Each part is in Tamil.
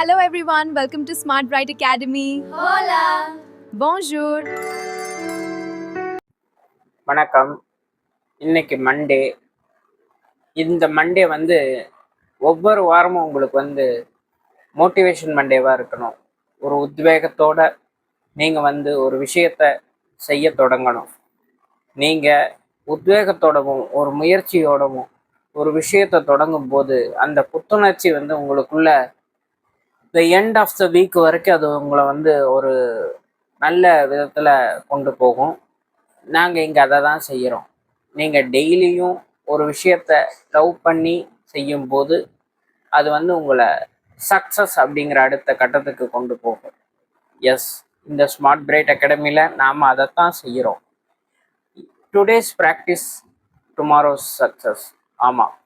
Hello everyone, welcome to Smart Bright Academy. Hola! Bonjour. வணக்கம். இன்னைக்கு மண்டே. இந்த மண்டே வந்து ஒவ்வொரு வாரமும் உங்களுக்கு வந்து மோட்டிவேஷன் மண்டேவாக இருக்கணும். ஒரு உத்வேகத்தோட நீங்கள் வந்து ஒரு விஷயத்த செய்ய தொடங்கணும். நீங்கள் உத்வேகத்தோடவும் ஒரு முயற்சியோடவும் ஒரு விஷயத்தை தொடங்கும் போது அந்த புத்துணர்ச்சி வந்து உங்களுக்குள்ள the end of the week வரைக்கும் அது உங்களை வந்து ஒரு நல்ல விதத்தில் கொண்டு போகும். நாங்கள் இங்கே அதை தான் செய்கிறோம். நீங்கள் டெய்லியும் ஒரு விஷயத்த லவ் பண்ணி செய்யும்போது அது வந்து உங்களை சக்ஸஸ் அப்படிங்கிற அடுத்த கட்டத்துக்கு கொண்டு போகும். எஸ், இந்த ஸ்மார்ட் பிரைட் அகாடமியில் நாம் அதைத்தான் செய்கிறோம். Today's practice tomorrow's success. ஆமாம்,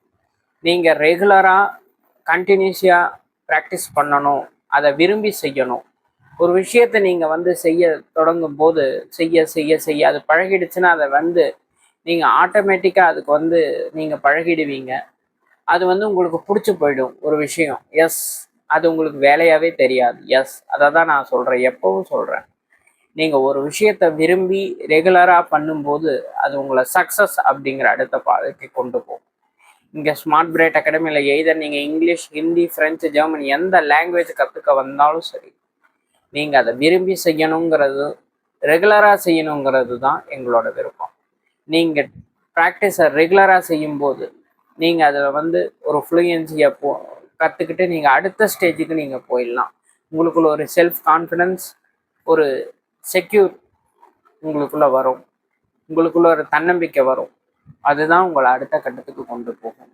நீங்கள் ரெகுலராக கண்டினியூஸாக ப்ராக்டிஸ் பண்ணணும், அதை விரும்பி செய்யணும். ஒரு விஷயத்தை நீங்கள் வந்து செய்ய தொடங்கும் போது செய்ய செய்ய செய்ய அது பழகிடுச்சுன்னா அதை வந்து நீங்கள் ஆட்டோமேட்டிக்காக அதுக்கு வந்து நீங்கள் பழகிடுவீங்க. அது வந்து உங்களுக்கு பிடிச்சி போயிடும் ஒரு விஷயம். எஸ், அது உங்களுக்கு வேலையாகவே தெரியாது. எஸ், அதை தான் நான் சொல்கிறேன், எப்பவும் சொல்கிறேன். நீங்கள் ஒரு விஷயத்தை விரும்பி ரெகுலராக பண்ணும்போது அது உங்களை சக்ஸஸ் அப்படிங்கிற அடுத்த பாதைக்கு கொண்டு போகும். இங்கே ஸ்மார்ட் பிரைட் அகாடமியில் எய்தர் நீங்கள் இங்கிலீஷ், ஹிந்தி, ஃப்ரெஞ்சு, ஜெர்மன் எந்த லாங்குவேஜ் கற்றுக்க வந்தாலும் சரி, நீங்கள் அதை விரும்பி செய்யணுங்கிறது, ரெகுலராக செய்யணுங்கிறது தான் எங்களோட விருப்பம். நீங்கள் ப்ராக்டிஸை ரெகுலராக செய்யும்போது நீங்கள் அதில் வந்து ஒரு ஃப்ளூயன்சியை கற்றுக்கிட்டு நீங்கள் அடுத்த ஸ்டேஜுக்கு நீங்கள் போயிடலாம். உங்களுக்குள்ள ஒரு செல்ஃப் கான்ஃபிடென்ஸ், ஒரு செக்யூர் உங்களுக்குள்ளே வரும், உங்களுக்குள்ள ஒரு தன்னம்பிக்கை வரும். அதுதான் உங்களை அடுத்த கட்டத்துக்கு கொண்டு போகும்.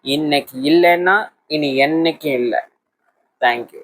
இன்னைக்கு இல்லைன்னா இனி என்னைக்கும் இல்லை. தேங்க்யூ.